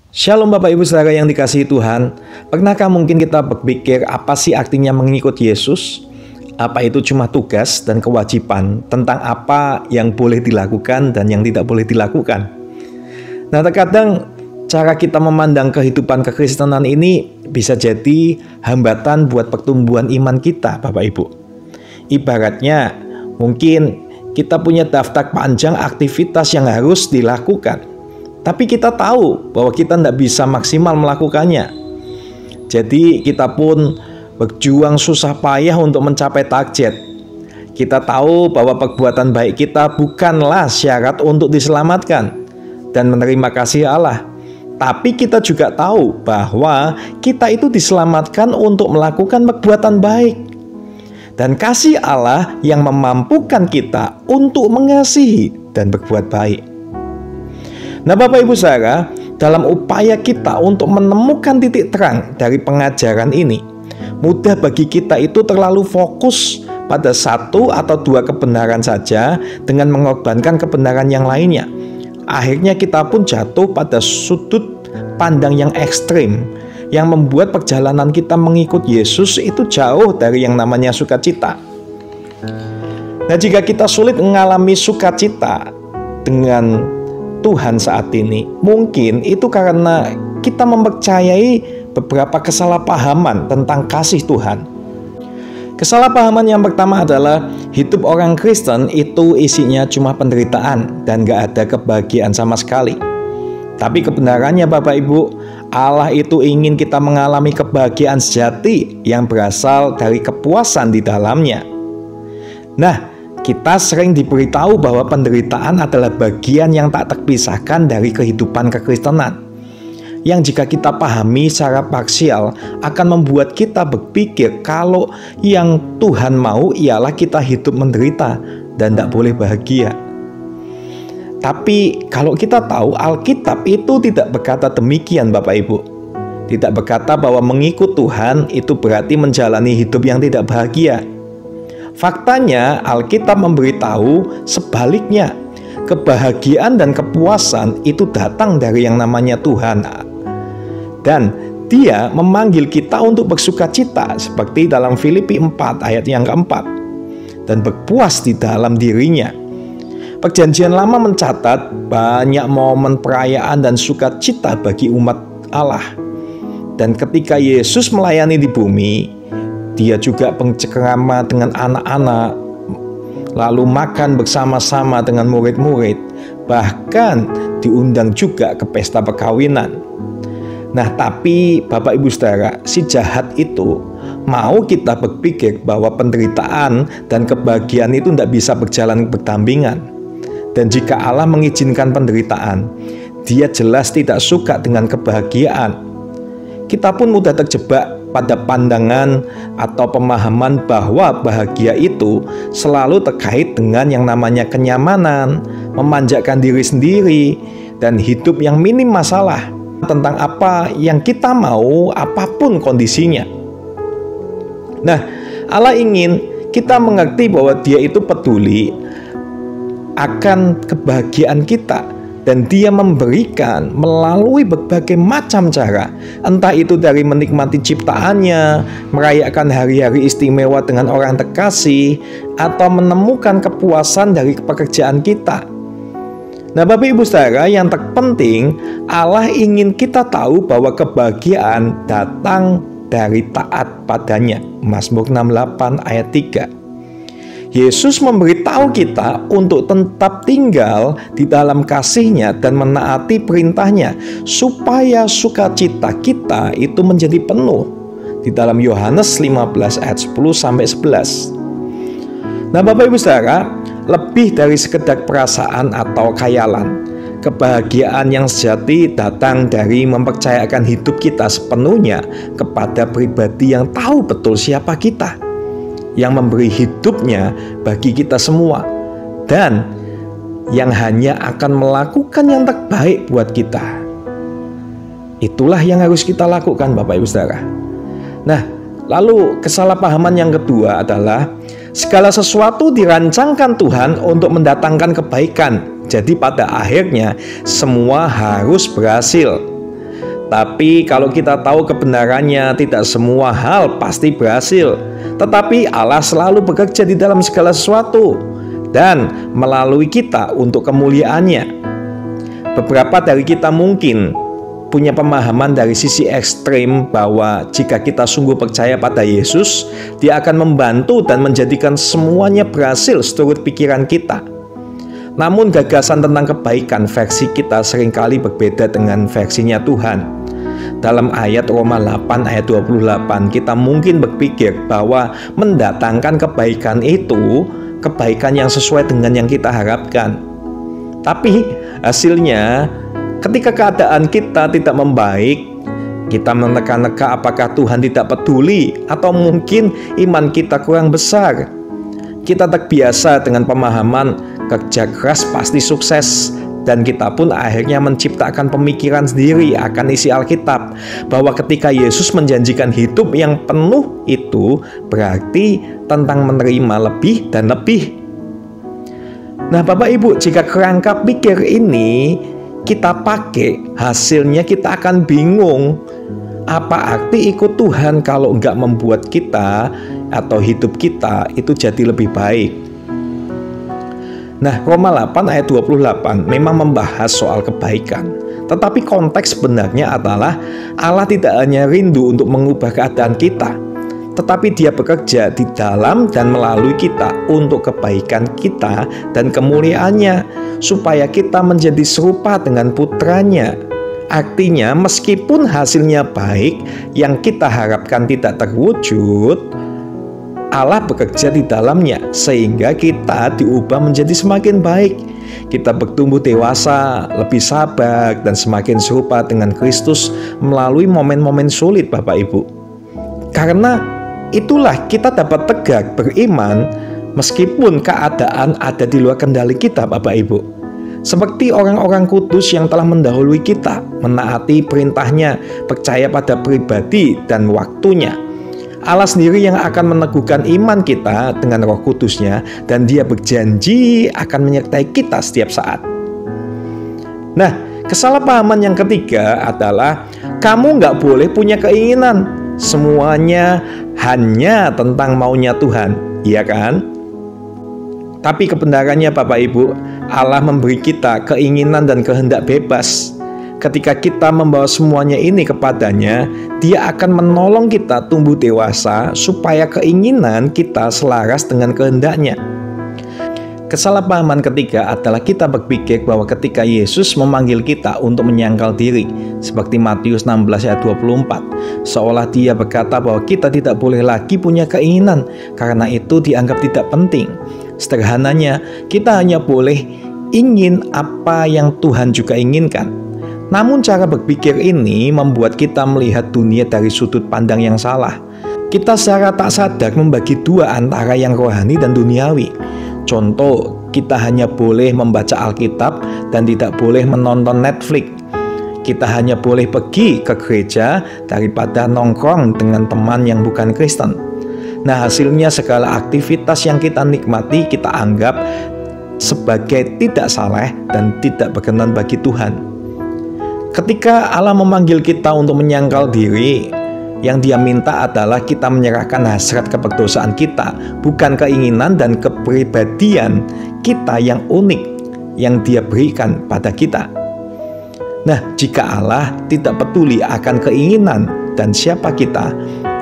Shalom Bapak Ibu Saudara yang dikasihi Tuhan. Pernahkah mungkin kita berpikir apa sih artinya mengikut Yesus? Apa itu cuma tugas dan kewajiban tentang apa yang boleh dilakukan dan yang tidak boleh dilakukan? Nah, terkadang cara kita memandang kehidupan kekristenan ini bisa jadi hambatan buat pertumbuhan iman kita, Bapak Ibu. Ibaratnya mungkin kita punya daftar panjang aktivitas yang harus dilakukan, tapi kita tahu bahwa kita tidak bisa maksimal melakukannya. Jadi kita pun berjuang susah payah untuk mencapai target. Kita tahu bahwa perbuatan baik kita bukanlah syarat untuk diselamatkan dan menerima kasih Allah. Tapi kita juga tahu bahwa kita itu diselamatkan untuk melakukan perbuatan baik. Dan kasih Allah yang memampukan kita untuk mengasihi dan berbuat baik. Nah Bapak Ibu Saudara, dalam upaya kita untuk menemukan titik terang dari pengajaran ini, mudah bagi kita itu terlalu fokus pada satu atau dua kebenaran saja dengan mengorbankan kebenaran yang lainnya. Akhirnya kita pun jatuh pada sudut pandang yang ekstrim yang membuat perjalanan kita mengikut Yesus itu jauh dari yang namanya sukacita. Nah, jika kita sulit mengalami sukacita dengan Tuhan saat ini, mungkin itu karena kita mempercayai beberapa kesalahpahaman tentang kasih Tuhan. Kesalahpahaman yang pertama adalah hidup orang Kristen itu isinya cuma penderitaan dan gak ada kebahagiaan sama sekali. Tapi kebenarannya Bapak Ibu, Allah itu ingin kita mengalami kebahagiaan sejati yang berasal dari kepuasan di dalamnya. Nah, kita sering diberitahu bahwa penderitaan adalah bagian yang tak terpisahkan dari kehidupan kekristenan, yang jika kita pahami secara parsial akan membuat kita berpikir kalau yang Tuhan mau ialah kita hidup menderita dan tidak boleh bahagia. Tapi kalau kita tahu Alkitab itu tidak berkata demikian Bapak Ibu. Tidak berkata bahwa mengikut Tuhan itu berarti menjalani hidup yang tidak bahagia. Faktanya Alkitab memberitahu sebaliknya. Kebahagiaan dan kepuasan itu datang dari yang namanya Tuhan. Dan Dia memanggil kita untuk bersukacita seperti dalam Filipi 4 ayat yang keempat, dan berpuas di dalam dirinya. Perjanjian Lama mencatat banyak momen perayaan dan sukacita bagi umat Allah. Dan ketika Yesus melayani di bumi, Dia juga bercengkrama dengan anak-anak, lalu makan bersama-sama dengan murid-murid, bahkan diundang juga ke pesta perkawinan. Nah, tapi Bapak Ibu Saudara, si jahat itu mau kita berpikir bahwa penderitaan dan kebahagiaan itu tidak bisa berjalan berdampingan. Dan jika Allah mengizinkan penderitaan, Dia jelas tidak suka dengan kebahagiaan. Kita pun mudah terjebak pada pandangan atau pemahaman bahwa bahagia itu selalu terkait dengan yang namanya kenyamanan, memanjakan diri sendiri, dan hidup yang minim masalah tentang apa yang kita mau, apapun kondisinya. Nah, Allah ingin kita mengerti bahwa Dia itu peduli akan kebahagiaan kita, dan Dia memberikan melalui berbagai macam cara, entah itu dari menikmati ciptaannya, merayakan hari-hari istimewa dengan orang terkasih, atau menemukan kepuasan dari pekerjaan kita. Nah Bapak Ibu Saudara, yang terpenting Allah ingin kita tahu bahwa kebahagiaan datang dari taat padanya. Mazmur 68 ayat 3. Yesus memberitahu kita untuk tetap tinggal di dalam kasih-Nya dan menaati perintah-Nya supaya sukacita kita itu menjadi penuh. Di dalam Yohanes 15 ayat 10-11. Nah Bapak Ibu Saudara, lebih dari sekedar perasaan atau khayalan, kebahagiaan yang sejati datang dari mempercayakan hidup kita sepenuhnya kepada pribadi yang tahu betul siapa kita, yang memberi hidupnya bagi kita semua, dan yang hanya akan melakukan yang terbaik buat kita. Itulah yang harus kita lakukan Bapak Ibu Saudara. Nah, lalu kesalahpahaman yang kedua adalah segala sesuatu dirancangkan Tuhan untuk mendatangkan kebaikan. Jadi pada akhirnya semua harus berhasil. Tapi kalau kita tahu kebenarannya, tidak semua hal pasti berhasil. Tetapi Allah selalu bekerja di dalam segala sesuatu dan melalui kita untuk kemuliaannya. Beberapa dari kita mungkin punya pemahaman dari sisi ekstrim bahwa jika kita sungguh percaya pada Yesus, Dia akan membantu dan menjadikan semuanya berhasil seturut pikiran kita. Namun gagasan tentang kebaikan versi kita seringkali berbeda dengan versinya Tuhan. Dalam ayat Roma 8 ayat 28 kita mungkin berpikir bahwa mendatangkan kebaikan itu kebaikan yang sesuai dengan yang kita harapkan. Tapi hasilnya ketika keadaan kita tidak membaik, kita meneka-neka apakah Tuhan tidak peduli atau mungkin iman kita kurang besar. Kita terbiasa dengan pemahaman kerja keras pasti sukses, dan kita pun akhirnya menciptakan pemikiran sendiri akan isi Alkitab bahwa ketika Yesus menjanjikan hidup yang penuh itu berarti tentang menerima lebih dan lebih. Nah Bapak Ibu, jika kerangka pikir ini kita pakai, hasilnya kita akan bingung. Apa arti ikut Tuhan kalau enggak membuat kita atau hidup kita itu jadi lebih baik? Nah, Roma 8 ayat 28 memang membahas soal kebaikan. Tetapi konteks sebenarnya adalah Allah tidak hanya rindu untuk mengubah keadaan kita, tetapi Dia bekerja di dalam dan melalui kita untuk kebaikan kita dan kemuliaannya, supaya kita menjadi serupa dengan putranya. Artinya meskipun hasilnya baik, yang kita harapkan tidak terwujud, Allah bekerja di dalamnya sehingga kita diubah menjadi semakin baik. Kita bertumbuh dewasa, lebih sabar, dan semakin serupa dengan Kristus melalui momen-momen sulit Bapak Ibu. Karena itulah kita dapat tegak beriman meskipun keadaan ada di luar kendali kita Bapak Ibu. Seperti orang-orang kudus yang telah mendahului kita, menaati perintahnya, percaya pada pribadi dan waktunya. Allah sendiri yang akan meneguhkan iman kita dengan Roh Kudus-Nya, dan Dia berjanji akan menyertai kita setiap saat. Nah, kesalahpahaman yang ketiga adalah kamu nggak boleh punya keinginan. Semuanya hanya tentang maunya Tuhan, iya kan? Tapi kebenarannya Bapak Ibu, Allah memberi kita keinginan dan kehendak bebas. Ketika kita membawa semuanya ini kepadanya, Dia akan menolong kita tumbuh dewasa supaya keinginan kita selaras dengan kehendak-Nya. Kesalahpahaman ketiga adalah kita berpikir bahwa ketika Yesus memanggil kita untuk menyangkal diri, seperti Matius 16 ayat 24, seolah Dia berkata bahwa kita tidak boleh lagi punya keinginan, karena itu dianggap tidak penting. Sederhananya, kita hanya boleh ingin apa yang Tuhan juga inginkan. Namun cara berpikir ini membuat kita melihat dunia dari sudut pandang yang salah. Kita secara tak sadar membagi dua antara yang rohani dan duniawi. Contoh, kita hanya boleh membaca Alkitab dan tidak boleh menonton Netflix. Kita hanya boleh pergi ke gereja daripada nongkrong dengan teman yang bukan Kristen. Nah, hasilnya segala aktivitas yang kita nikmati kita anggap sebagai tidak saleh dan tidak berkenan bagi Tuhan. Ketika Allah memanggil kita untuk menyangkal diri, yang Dia minta adalah kita menyerahkan hasrat keberdosaan kita, bukan keinginan dan kepribadian kita yang unik yang Dia berikan pada kita. Nah, jika Allah tidak peduli akan keinginan dan siapa kita,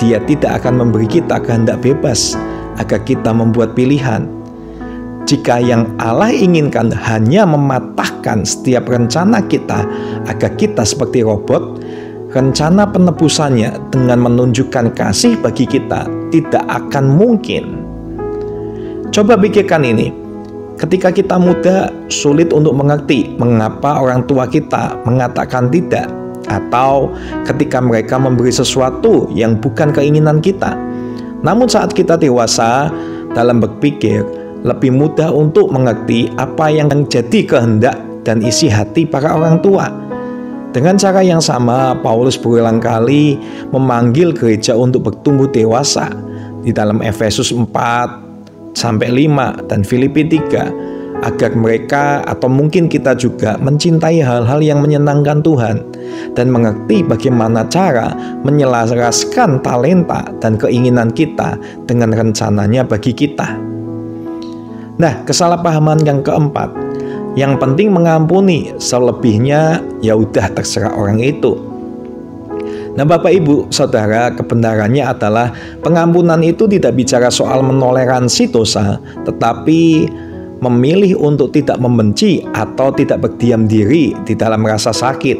Dia tidak akan memberi kita kehendak bebas agar kita membuat pilihan. Jika yang Allah inginkan hanya mematahkan setiap rencana kita agar kita seperti robot, rencana penebusannya dengan menunjukkan kasih bagi kita tidak akan mungkin. Coba pikirkan ini. Ketika kita muda, sulit untuk mengerti mengapa orang tua kita mengatakan tidak, atau ketika mereka memberi sesuatu yang bukan keinginan kita. Namun saat kita dewasa, dalam berpikir lebih mudah untuk mengerti apa yang jadi kehendak dan isi hati para orang tua. Dengan cara yang sama, Paulus berulang kali memanggil gereja untuk bertumbuh dewasa. Di dalam Efesus 4-5 dan Filipi 3, agar mereka atau mungkin kita juga mencintai hal-hal yang menyenangkan Tuhan dan mengerti bagaimana cara menyelaraskan talenta dan keinginan kita dengan rencananya bagi kita. Nah, kesalahpahaman yang keempat, yang penting mengampuni, selebihnya ya udah terserah orang itu. Nah, Bapak Ibu Saudara, kebenarannya adalah pengampunan itu tidak bicara soal menoleransi dosa, tetapi memilih untuk tidak membenci atau tidak berdiam diri di dalam rasa sakit.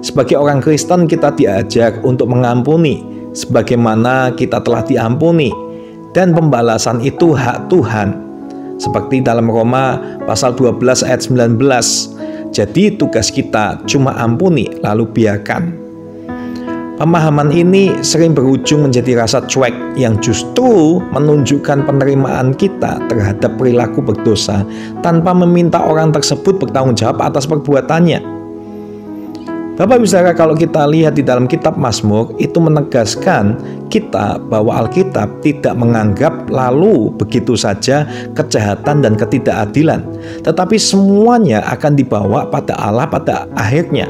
Sebagai orang Kristen, kita diajar untuk mengampuni sebagaimana kita telah diampuni, dan pembalasan itu hak Tuhan. Seperti dalam Roma pasal 12 ayat 19. Jadi tugas kita cuma ampuni lalu biarkan. Pemahaman ini sering berujung menjadi rasa cuek yang justru menunjukkan penerimaan kita terhadap perilaku berdosa tanpa meminta orang tersebut bertanggung jawab atas perbuatannya. Bapak Ibu Saudara, kalau kita lihat di dalam kitab Mazmur, itu menegaskan kita bahwa Alkitab tidak menganggap lalu begitu saja kejahatan dan ketidakadilan, tetapi semuanya akan dibawa pada Allah pada akhirnya.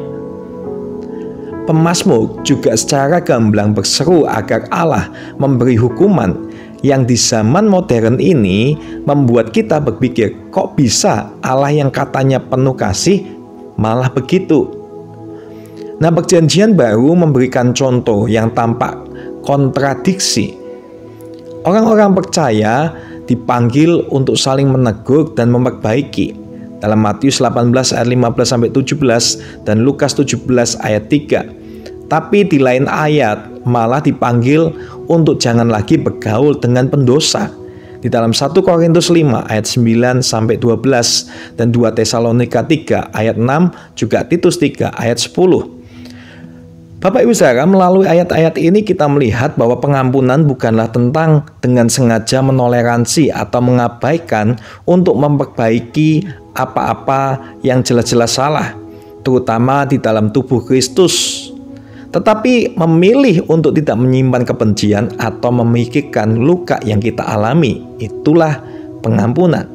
Pemazmur juga secara gamblang berseru agar Allah memberi hukuman yang di zaman modern ini membuat kita berpikir, kok bisa Allah yang katanya penuh kasih malah begitu? Nah, Perjanjian Baru memberikan contoh yang tampak kontradiksi. Orang-orang percaya dipanggil untuk saling menegur dan memperbaiki dalam Matius 18 ayat 15-17 dan Lukas 17 ayat 3. Tapi di lain ayat malah dipanggil untuk jangan lagi bergaul dengan pendosa. Di dalam 1 Korintus 5 ayat 9-12 dan 2 Tesalonika 3 ayat 6, juga Titus 3 ayat 10. Bapak Ibu Saudara, melalui ayat-ayat ini kita melihat bahwa pengampunan bukanlah tentang dengan sengaja menoleransi atau mengabaikan untuk memperbaiki apa-apa yang jelas-jelas salah, terutama di dalam tubuh Kristus, tetapi memilih untuk tidak menyimpan kebencian atau memikirkan luka yang kita alami. Itulah pengampunan.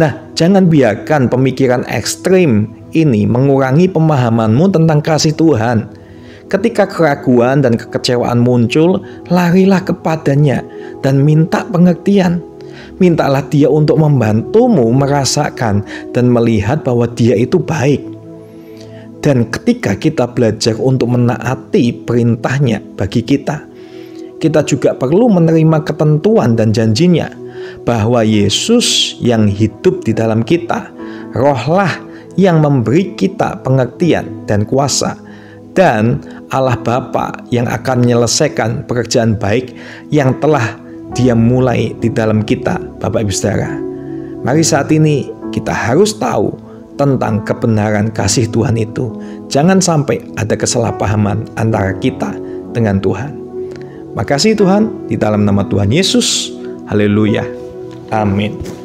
Nah, jangan biarkan pemikiran ekstrim ini mengurangi pemahamanmu tentang kasih Tuhan. Ketika keraguan dan kekecewaan muncul, larilah kepadanya dan minta pengertian. Mintalah Dia untuk membantumu merasakan dan melihat bahwa Dia itu baik. Dan ketika kita belajar untuk menaati perintahnya bagi kita, kita juga perlu menerima ketentuan dan janjinya bahwa Yesus yang hidup di dalam kita, Rohlah yang memberi kita pengertian dan kuasa, dan Allah Bapa yang akan menyelesaikan pekerjaan baik yang telah Dia mulai di dalam kita. Bapak Ibu Saudara, mari saat ini kita harus tahu tentang kebenaran kasih Tuhan itu. Jangan sampai ada kesalahpahaman antara kita dengan Tuhan. Makasih Tuhan, di dalam nama Tuhan Yesus. Haleluya. Amin.